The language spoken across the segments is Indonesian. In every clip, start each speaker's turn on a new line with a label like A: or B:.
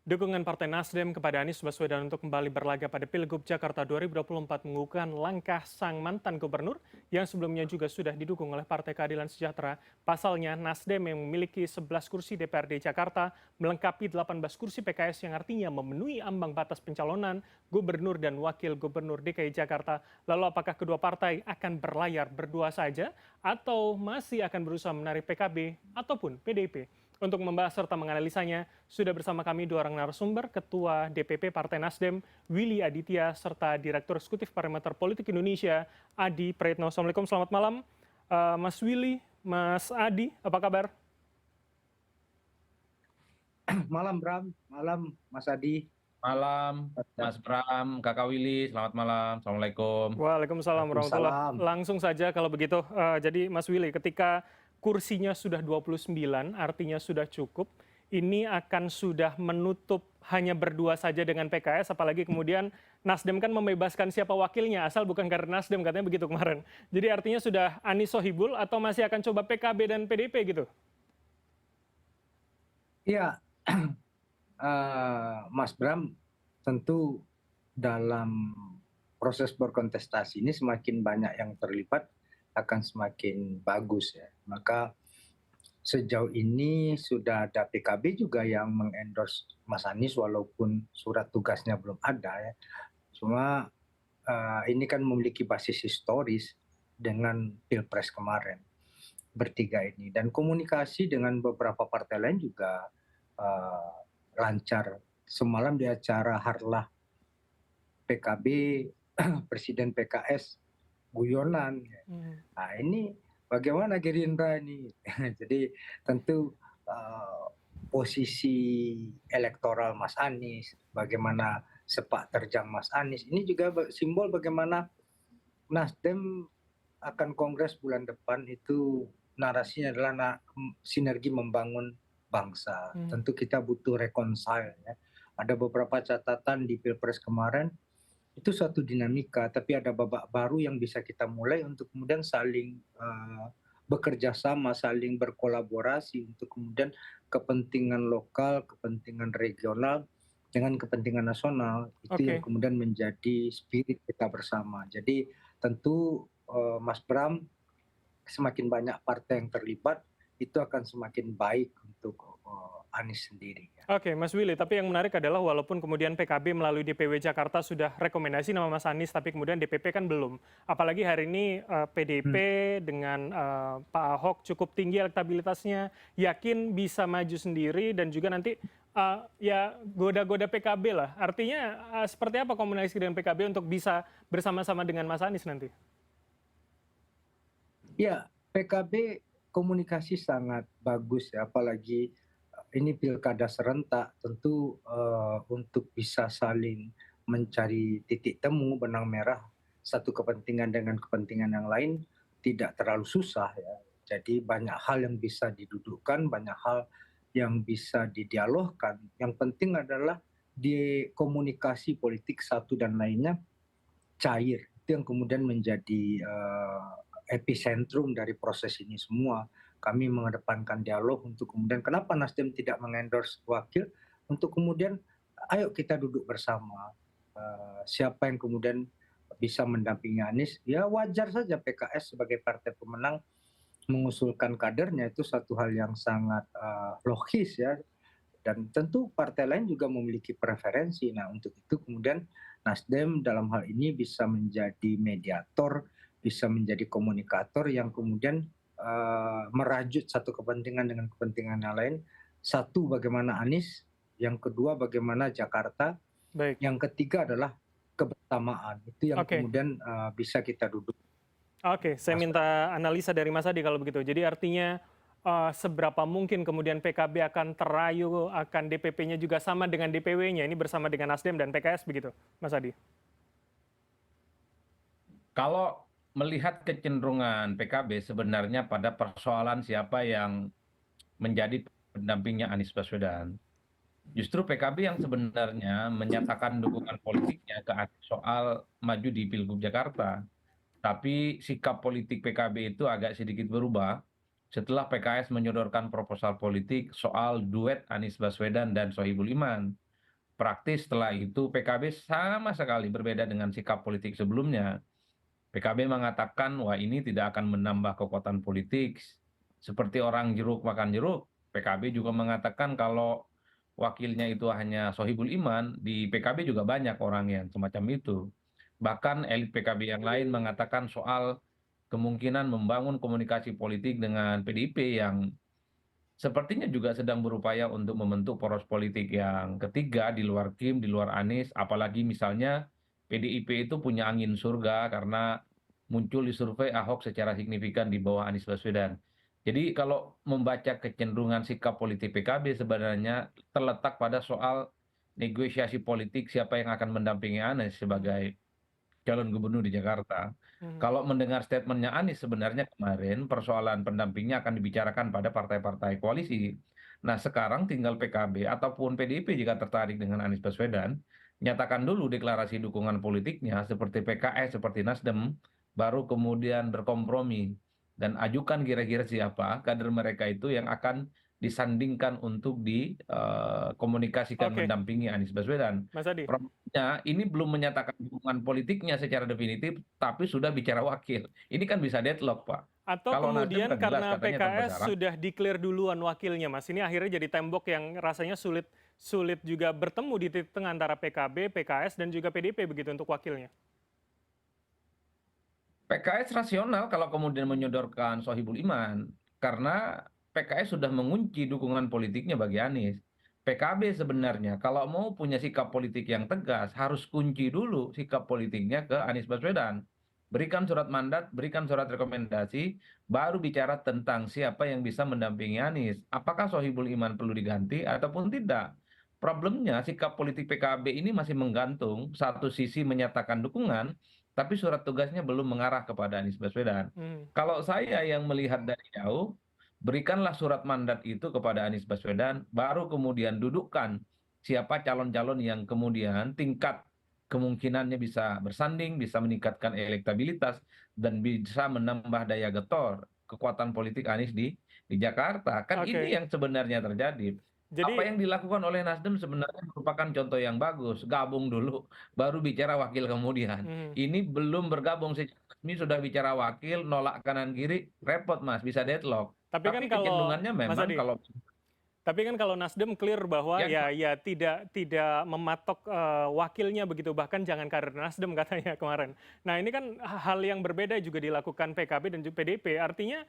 A: Dukungan Partai Nasdem kepada Anies Baswedan untuk kembali berlaga pada Pilgub Jakarta 2024 mengukuhkan langkah sang mantan gubernur yang sebelumnya juga sudah didukung oleh Partai Keadilan Sejahtera. Pasalnya, Nasdem yang memiliki 11 kursi DPRD Jakarta melengkapi 18 kursi PKS yang artinya memenuhi ambang batas pencalonan gubernur dan wakil gubernur DKI Jakarta. Lalu apakah kedua partai akan berlayar berdua saja atau masih akan berusaha menarik PKB ataupun PDIP? Untuk membahas serta menganalisanya, sudah bersama kami dua orang narasumber, Ketua DPP Partai Nasdem, Willy Aditya, serta Direktur Eksekutif Parameter Politik Indonesia, Adi Praetno. Assalamualaikum, selamat malam. Mas Willy, Mas Adi, apa kabar?
B: Malam Bram, malam Mas Adi.
C: Malam, Mas Bram, Kakak Willy, selamat malam. Assalamualaikum.
A: Waalaikumsalam warahmatullah.
B: Waalaikumsalam.
A: Langsung saja kalau begitu. Jadi Mas Willy, ketika kursinya sudah 29, artinya sudah cukup, ini akan sudah menutup hanya berdua saja dengan PKS, apalagi kemudian Nasdem kan membebaskan siapa wakilnya, asal bukan karena Nasdem, katanya begitu kemarin. Jadi artinya sudah Anies Sohibul atau masih akan coba PKB dan PDIP gitu?
B: Ya, Mas Bram, tentu dalam proses berkontestasi ini semakin banyak yang terlibat akan semakin bagus ya. Maka sejauh ini sudah ada PKB juga yang mengendorse Mas Anies walaupun surat tugasnya belum ada ya. Cuma ini kan memiliki basis historis dengan Pilpres kemarin bertiga ini, dan komunikasi dengan beberapa partai lain juga lancar. Semalam di acara Harlah PKB, Presiden PKS guyonan. Nah ini bagaimana Gerindra ini? Jadi tentu posisi elektoral Mas Anies, bagaimana sepak terjang Mas Anies, ini juga simbol bagaimana Nasdem akan kongres bulan depan itu narasinya adalah sinergi membangun bangsa. Tentu kita butuh reconcile ya. Ada beberapa catatan di Pilpres kemarin, itu suatu dinamika, tapi ada babak baru yang bisa kita mulai untuk kemudian saling bekerja sama, saling berkolaborasi untuk kemudian kepentingan lokal, kepentingan regional dengan kepentingan nasional. Itu yang kemudian menjadi spirit kita bersama. Jadi tentu Mas Bram, semakin banyak partai yang terlibat, itu akan semakin baik untuk Anies sendiri.
A: Oke, Mas Willy, tapi yang menarik adalah walaupun kemudian PKB melalui DPW Jakarta sudah rekomendasi nama Mas Anies, tapi kemudian DPP kan belum. Apalagi hari ini PDIP dengan Pak Ahok cukup tinggi elektabilitasnya, yakin bisa maju sendiri dan juga nanti ya goda-goda PKB lah. Artinya seperti apa komunikasi dengan PKB untuk bisa bersama-sama dengan Mas Anies nanti?
B: Ya, PKB komunikasi sangat bagus ya, apalagi ini pilkada serentak, tentu untuk bisa saling mencari titik temu benang merah satu kepentingan dengan kepentingan yang lain tidak terlalu susah ya. Jadi banyak hal yang bisa didudukkan, banyak hal yang bisa didialogkan. Yang penting adalah di komunikasi politik satu dan lainnya cair. Itu yang kemudian menjadi epicentrum dari proses ini semua. Kami mengedepankan dialog untuk kemudian kenapa Nasdem tidak mengendorse wakil, untuk kemudian ayo kita duduk bersama. Siapa yang kemudian bisa mendampingi Anies, ya wajar saja PKS sebagai partai pemenang mengusulkan kadernya, itu satu hal yang sangat logis ya. Dan tentu partai lain juga memiliki preferensi. Nah untuk itu kemudian Nasdem dalam hal ini bisa menjadi mediator, bisa menjadi komunikator yang kemudian merajut satu kepentingan dengan kepentingan yang lain. Satu, bagaimana Anies, yang kedua bagaimana Jakarta, yang ketiga adalah kebersamaan. Itu yang kemudian bisa kita duduk.
A: Oke, saya minta analisa dari Mas Adi kalau begitu. Jadi artinya seberapa mungkin kemudian PKB akan terayu, akan DPP-nya juga sama dengan DPW-nya, ini bersama dengan Nasdem dan PKS begitu, Mas Adi?
C: Kalau melihat kecenderungan PKB sebenarnya pada persoalan siapa yang menjadi pendampingnya Anies Baswedan, justru PKB yang sebenarnya menyatakan dukungan politiknya ke Anies soal maju di Pilgub Jakarta. Tapi sikap politik PKB itu agak sedikit berubah setelah PKS menyodorkan proposal politik soal duet Anies Baswedan dan Sohibul Iman. praktis setelah itu PKB sama sekali berbeda dengan sikap politik sebelumnya. PKB mengatakan, wah ini tidak akan menambah kekuatan politik. Seperti orang jeruk makan jeruk, PKB juga mengatakan kalau wakilnya itu hanya Sohibul Iman, di PKB juga banyak orang yang semacam itu. Bahkan elit PKB yang lain mengatakan soal kemungkinan membangun komunikasi politik dengan PDIP yang sepertinya juga sedang berupaya untuk membentuk poros politik yang ketiga di luar Kim, di luar Anies, apalagi misalnya PDIP itu punya angin surga karena muncul di survei Ahok secara signifikan di bawah Anies Baswedan. Jadi kalau membaca kecenderungan sikap politik PKB sebenarnya terletak pada soal negosiasi politik siapa yang akan mendampingi Anies sebagai calon gubernur di Jakarta.
A: Mhm.
C: Kalau mendengar statementnya Anies sebenarnya kemarin persoalan pendampingnya akan dibicarakan pada partai-partai koalisi. Nah sekarang tinggal PKB ataupun PDIP jika tertarik dengan Anies Baswedan, nyatakan dulu deklarasi dukungan politiknya seperti PKS, seperti Nasdem, baru kemudian berkompromi dan ajukan kira-kira siapa kader mereka itu yang akan disandingkan untuk dikomunikasikan
A: Oke,
C: mendampingi Anies Baswedan.
A: Mas Adi.
C: Problemnya ini belum menyatakan dukungan politiknya secara definitif, tapi sudah bicara wakil. Ini kan bisa deadlock, Pak.
A: Atau
C: Kalau Nasdem
A: kemudian
C: kan jelas
A: karena
C: katanya tanpa
A: PKS
C: syarat.
A: sudah declare duluan wakilnya, Mas. Ini akhirnya jadi tembok yang rasanya sulit sulit juga bertemu di titik tengah antara PKB, PKS, dan juga PDIP begitu untuk wakilnya.
C: PKS rasional kalau kemudian menyodorkan Sohibul Iman, karena PKS sudah mengunci dukungan politiknya bagi Anies. PKB sebenarnya kalau mau punya sikap politik yang tegas, harus kunci dulu sikap politiknya ke Anies Baswedan. Berikan surat mandat, berikan surat rekomendasi, baru bicara tentang siapa yang bisa mendampingi Anies. Apakah Sohibul Iman perlu diganti ataupun tidak? Problemnya sikap politik PKB ini masih menggantung, satu sisi menyatakan dukungan, tapi surat tugasnya belum mengarah kepada Anies Baswedan.
A: Hmm.
C: Kalau saya yang melihat dari jauh, berikanlah surat mandat itu kepada Anies Baswedan, baru kemudian dudukkan siapa calon-calon yang kemudian tingkat kemungkinannya bisa bersanding, bisa meningkatkan elektabilitas, dan bisa menambah daya getor kekuatan politik Anies di Jakarta. Kan ini
A: Oke,
C: yang sebenarnya terjadi. Apa
A: jadi
C: yang dilakukan oleh Nasdem sebenarnya merupakan contoh yang bagus. Gabung dulu, baru bicara wakil kemudian.
A: hmm.
C: Ini belum bergabung secara resmi, sudah bicara wakil, nolak kanan kiri, repot Mas, bisa deadlock.
A: Tapi kan
C: Tapi
A: kalau
C: kecenderungannya
A: Mas
C: memang
A: Adi,
C: kalau
A: tapi kan kalau Nasdem clear bahwa
C: ya
A: ya tidak mematok wakilnya begitu, bahkan jangan kader Nasdem katanya kemarin. Nah ini kan hal yang berbeda juga dilakukan PKB dan juga PDIP. Artinya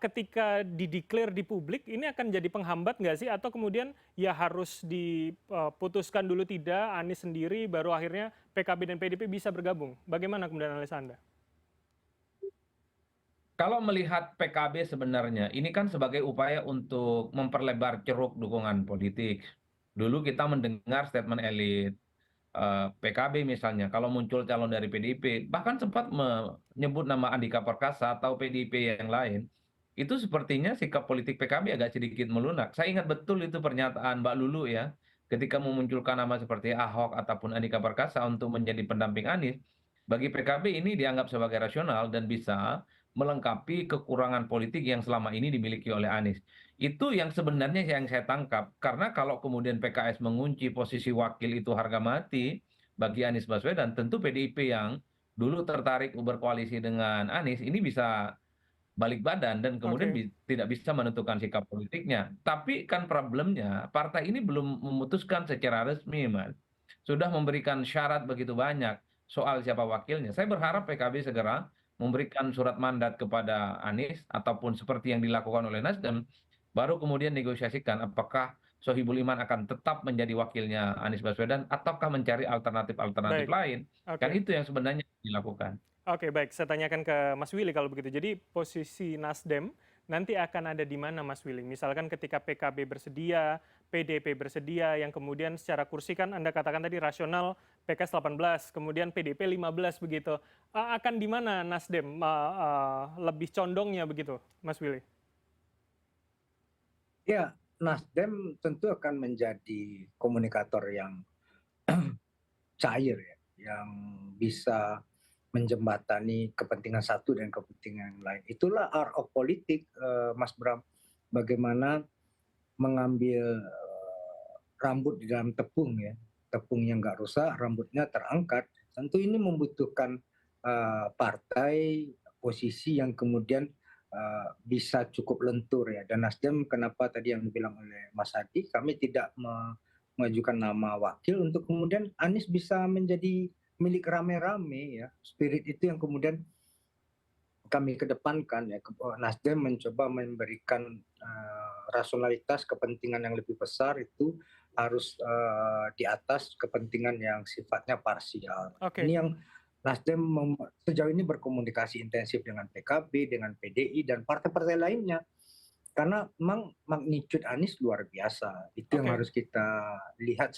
A: ketika dideklar di publik ini akan jadi penghambat nggak sih? Atau kemudian ya harus diputuskan dulu tidak, Anies sendiri baru akhirnya PKB dan PDIP bisa bergabung. Bagaimana kemudian analisa Anda?
C: kalau melihat PKB sebenarnya, ini kan sebagai upaya untuk memperlebar ceruk dukungan politik. Dulu kita mendengar statement elit PKB misalnya, kalau muncul calon dari PDIP, bahkan sempat menyebut nama Andika Perkasa atau PDIP yang lain, itu sepertinya sikap politik PKB agak sedikit melunak. Saya ingat betul itu pernyataan Mbak Lulu ya, ketika memunculkan nama seperti Ahok ataupun Andika Perkasa untuk menjadi pendamping Anies, bagi PKB ini dianggap sebagai rasional dan bisa melengkapi kekurangan politik yang selama ini dimiliki oleh Anies. Itu yang sebenarnya yang saya tangkap. Karena kalau kemudian PKS mengunci posisi wakil itu harga mati bagi Anies Baswedan, tentu PDIP yang dulu tertarik berkoalisi dengan Anies ini bisa balik badan dan kemudian
A: Oke,
C: tidak bisa menentukan sikap politiknya. Tapi kan problemnya partai ini belum memutuskan secara resmi, Mas. Sudah memberikan syarat begitu banyak soal siapa wakilnya. Saya
A: hmm,
C: berharap PKB segera memberikan surat mandat kepada Anies ataupun seperti yang dilakukan oleh Nasdem, baru kemudian negosiasikan apakah Sohibul Iman akan tetap menjadi wakilnya Anies Baswedan ataukah mencari alternatif-alternatif
A: baik,
C: lain. Kan
A: oke.
C: itu yang sebenarnya dilakukan.
A: Oke, baik. Saya tanyakan ke Mas Willy kalau begitu. Jadi posisi Nasdem nanti akan ada di mana, Mas Willy? Misalkan ketika PKB bersedia, PDIP bersedia, yang kemudian secara kursi kan Anda katakan tadi rasional PKS 18, kemudian PDIP 15 begitu. Akan di mana Nasdem lebih condongnya begitu, Mas Willy?
B: Ya, Nasdem tentu akan menjadi komunikator yang cair ya, yang bisa menjembatani kepentingan satu dan kepentingan lain. Itulah art of politik, Mas Bram. Bagaimana mengambil rambut di dalam tepung ya. tepungnya nggak rusak, rambutnya terangkat. Tentu ini membutuhkan partai posisi yang kemudian bisa cukup lentur ya. Dan Nasdem kenapa tadi yang dibilang oleh Mas Hadi, kami tidak mengajukan nama wakil untuk kemudian Anies bisa menjadi milik rame-rame ya. Spirit itu yang kemudian kami kedepankan ya. Nasdem mencoba memberikan rasionalitas kepentingan yang lebih besar itu harus di atas kepentingan yang sifatnya parsial.
A: Oke.
B: Ini yang Nasdem sejauh ini berkomunikasi intensif dengan PKB, dengan PDI dan partai-partai lainnya. Karena memang magnitude Anies luar biasa. Itu yang
A: Oke.
B: harus kita lihat.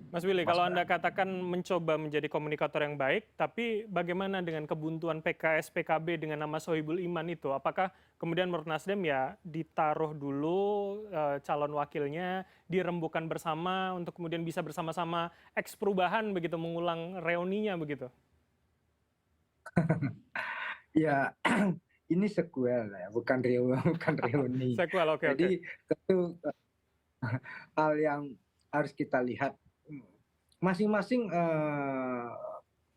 A: Mas Willy,
B: Mas
A: kalau
B: Bram.
A: Anda katakan mencoba menjadi komunikator yang baik, tapi bagaimana dengan kebuntuan PKS, PKB dengan nama Sohibul Iman itu? Apakah kemudian menurut Nasdem ya ditaruh dulu calon wakilnya, dirembukan bersama untuk kemudian bisa bersama-sama eks perubahan begitu, mengulang reuninya begitu?
B: Ya, ini sequel ya, bukan bukan reuni.
A: Sequel, oke, oke.
B: Jadi tentu hal yang harus kita lihat masing-masing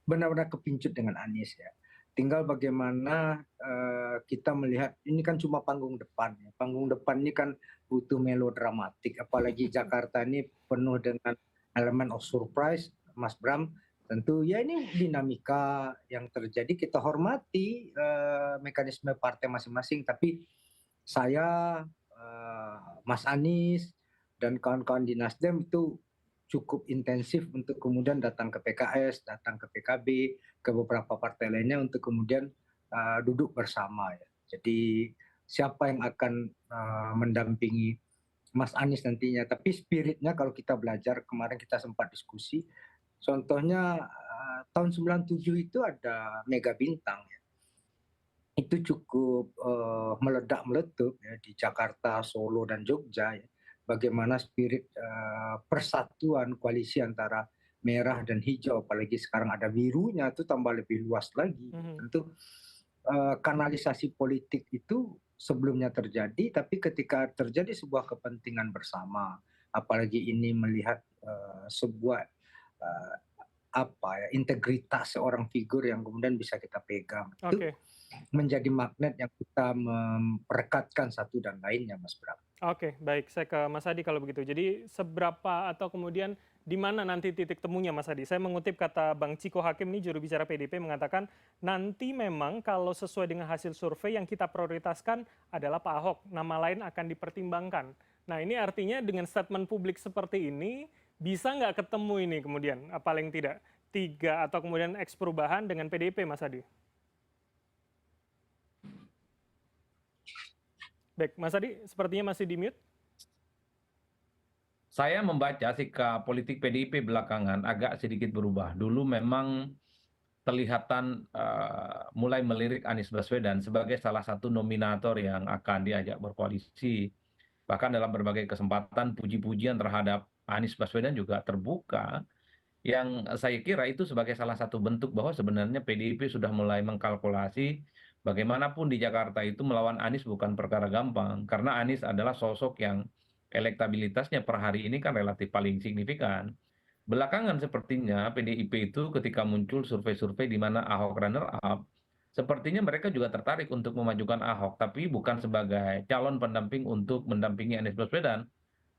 B: benar-benar kepincut dengan Anies ya. Tinggal bagaimana kita melihat ini kan cuma panggung depan ya. Panggung depan ini kan butuh melodramatik, apalagi Jakarta ini penuh dengan elemen of surprise, Mas Bram. Tentu ya ini dinamika yang terjadi, kita hormati mekanisme partai masing-masing, tapi saya, Mas Anies dan kawan-kawan di Nasdem itu cukup intensif untuk kemudian datang ke PKS, datang ke PKB, ke beberapa partai lainnya untuk kemudian duduk bersama ya. Jadi siapa yang akan mendampingi Mas Anies nantinya. Tapi spiritnya kalau kita belajar, kemarin kita sempat diskusi, contohnya tahun 97 itu ada Mega Bintang ya. Itu cukup meledak meletup ya di Jakarta, Solo dan Jogja ya. Bagaimana spirit persatuan koalisi antara merah dan hijau, apalagi sekarang ada birunya, itu tambah lebih luas lagi. Tentu kanalisasi politik itu sebelumnya terjadi, tapi ketika terjadi sebuah kepentingan bersama, apalagi ini melihat sebuah integritas seorang figur yang kemudian bisa kita pegang, itu menjadi magnet yang kita merekatkan satu dan lainnya, Mas Bram.
A: Oke, baik. Saya ke Mas Hadi kalau begitu. Jadi seberapa atau kemudian di mana nanti titik temunya Mas Hadi? Saya mengutip kata Bang Ciko Hakim nih, juru bicara PDIP, mengatakan nanti memang kalau sesuai dengan hasil survei yang kita prioritaskan adalah Pak Ahok. Nama lain akan dipertimbangkan. Nah ini artinya dengan statement publik seperti ini, bisa nggak ketemu ini kemudian paling tidak tiga atau kemudian eks perubahan dengan PDIP, Mas Hadi? Baik, Mas Hadi sepertinya masih di mute.
C: Saya membaca sikap politik PDIP belakangan agak sedikit berubah. Dulu memang kelihatan mulai melirik Anies Baswedan sebagai salah satu nominator yang akan diajak berkoalisi. Bahkan dalam berbagai kesempatan puji-pujian terhadap Anies Baswedan juga terbuka, yang saya kira itu sebagai salah satu bentuk bahwa sebenarnya PDIP sudah mulai mengkalkulasi bagaimanapun di Jakarta itu melawan Anies bukan perkara gampang, karena Anies adalah sosok yang elektabilitasnya per hari ini kan relatif paling signifikan. Belakangan sepertinya PDIP itu ketika muncul survei-survei di mana Ahok runner up, sepertinya mereka juga tertarik untuk memajukan Ahok, tapi bukan sebagai calon pendamping untuk mendampingi Anies Baswedan,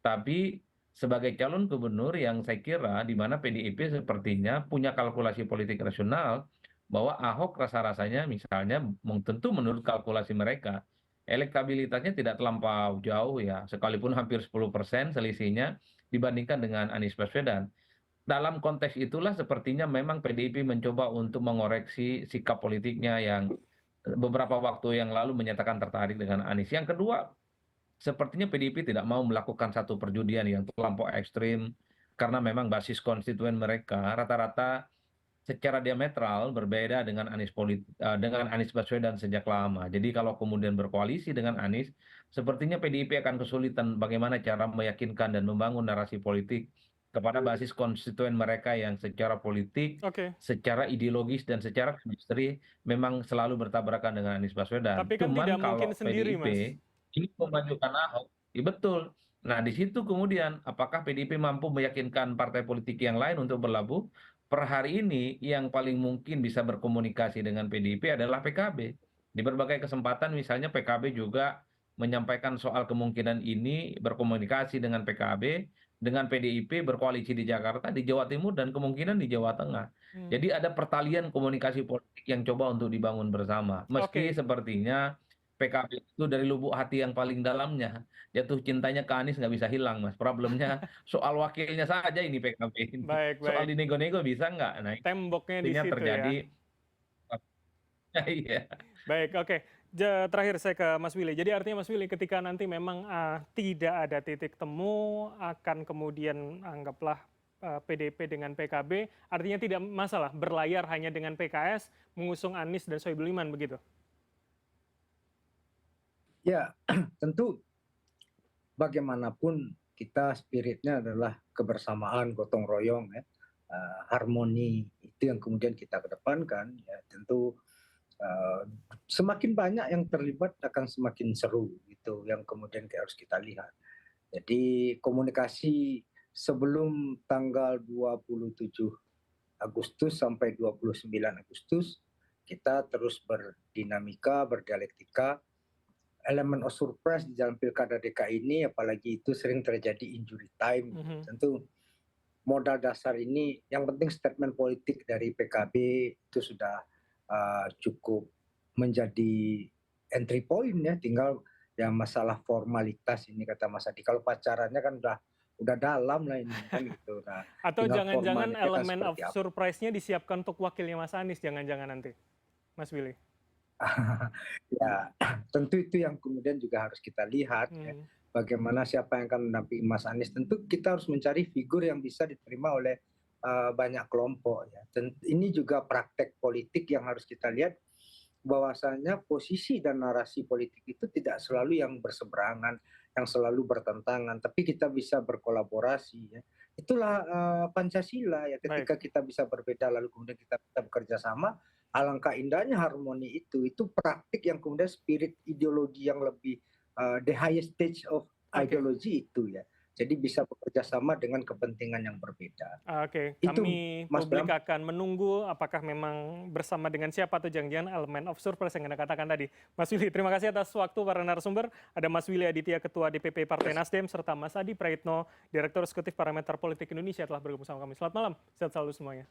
C: tapi sebagai calon gubernur yang saya kira di mana PDIP sepertinya punya kalkulasi politik rasional bahwa Ahok rasa-rasanya misalnya tentu menurut kalkulasi mereka elektabilitasnya tidak terlampau jauh ya, sekalipun hampir 10% selisihnya dibandingkan dengan Anies Baswedan. Dalam konteks itulah sepertinya memang PDIP mencoba untuk mengoreksi sikap politiknya yang beberapa waktu yang lalu menyatakan tertarik dengan Anies. Yang kedua, sepertinya PDIP tidak mau melakukan satu perjudian yang terlampau ekstrim karena memang basis konstituen mereka rata-rata secara diametral berbeda dengan dengan Anies Baswedan sejak lama. Jadi kalau kemudian berkoalisi dengan Anies, sepertinya PDIP akan kesulitan bagaimana cara meyakinkan dan membangun narasi politik kepada basis konstituen mereka yang secara politik, secara ideologis dan secara chemistry memang selalu bertabrakan dengan Anies Baswedan.
A: Tapi kan tidak
C: Cuman
A: mungkin
C: kalau
A: sendiri,
C: PDIP
A: Mas.
C: ini memajukan Ahok, ya betul. Nah, di situ kemudian apakah PDIP mampu meyakinkan partai politik yang lain untuk berlabuh? Per hari ini yang paling mungkin bisa berkomunikasi dengan PDIP adalah PKB. Di berbagai kesempatan misalnya PKB juga menyampaikan soal kemungkinan ini berkomunikasi dengan PKB, dengan PDIP berkoalisi di Jakarta, di Jawa Timur, dan kemungkinan di Jawa Tengah.
A: Hmm,
C: Jadi ada pertalian komunikasi politik yang coba untuk dibangun bersama. Meski
A: oke,
C: sepertinya PKB itu dari lubuk hati yang paling dalamnya jatuh cintanya ke Anies nggak bisa hilang, Mas. Problemnya soal wakilnya saja ini PKB ini.
A: baik
C: Soal
A: baik.
C: dinego-nego bisa nggak? Nah,
A: Temboknya di
C: intinya
A: situ ya.
C: terjadi. Iya.
A: Baik, oke. Terakhir saya ke Mas Willy. Jadi artinya Mas Willy ketika nanti memang tidak ada titik temu, akan kemudian anggaplah PDIP dengan PKB, artinya tidak masalah berlayar hanya dengan PKS mengusung Anies dan Sohibul Iman begitu.
B: Ya, tentu bagaimanapun kita spiritnya adalah kebersamaan, gotong royong, ya, harmoni itu yang kemudian kita kedepankan. Ya, tentu semakin banyak yang terlibat akan semakin seru itu yang kemudian harus kita lihat. Jadi komunikasi sebelum tanggal 27 Agustus sampai 29 Agustus kita terus berdinamika, berdialektika. Elemen of surprise di dalam pilkada DKI ini, apalagi itu sering terjadi injury time.
A: Mhm.
B: Tentu modal dasar ini, yang penting statement politik dari PKB itu sudah cukup menjadi entry point ya. Tinggal ya masalah formalitas ini kata Mas Adi. Kalau pacarannya kan udah dalam lah ini kan gitu. Nah,
A: Atau
B: tinggal
A: jangan-jangan
B: formalnya kan
A: elemen of
B: seperti apa.
A: surprise-nya disiapkan untuk wakilnya Mas Anies, jangan-jangan nanti, Mas Willy.
B: Ya, tentu itu yang kemudian juga harus kita lihat ya.
A: Hmm,
B: Bagaimana siapa yang akan mendampingi Mas Anies. Tentu kita harus mencari figur yang bisa diterima oleh banyak kelompok ya. Ini juga praktek politik yang harus kita lihat, bahwasanya posisi dan narasi politik itu tidak selalu yang berseberangan, yang selalu bertentangan, tapi kita bisa berkolaborasi ya. Itulah Pancasila ya,
A: baik.
B: ketika kita bisa berbeda lalu kemudian kita bisa bekerja sama, alangkah indahnya harmoni itu. Itu praktik yang kemudian spirit ideologi yang lebih the highest stage of
A: Oke.
B: ideology itu ya. Jadi bisa bekerja sama dengan kepentingan yang berbeda.
A: Oke,
B: Itu
A: kami
B: Mas
A: publik
B: Bram.
A: akan menunggu apakah memang bersama dengan siapa atau jangan-jangan elemen of surprise yang Anda katakan tadi. Mas Willy, terima kasih atas waktu para narasumber. Ada Mas Willy Aditya, Ketua DPP Partai Nasdem, serta Mas Adi Praitno, Direktur Eksekutif Parameter Politik Indonesia telah bergabung sama kami. Selamat malam, sehat selalu semuanya.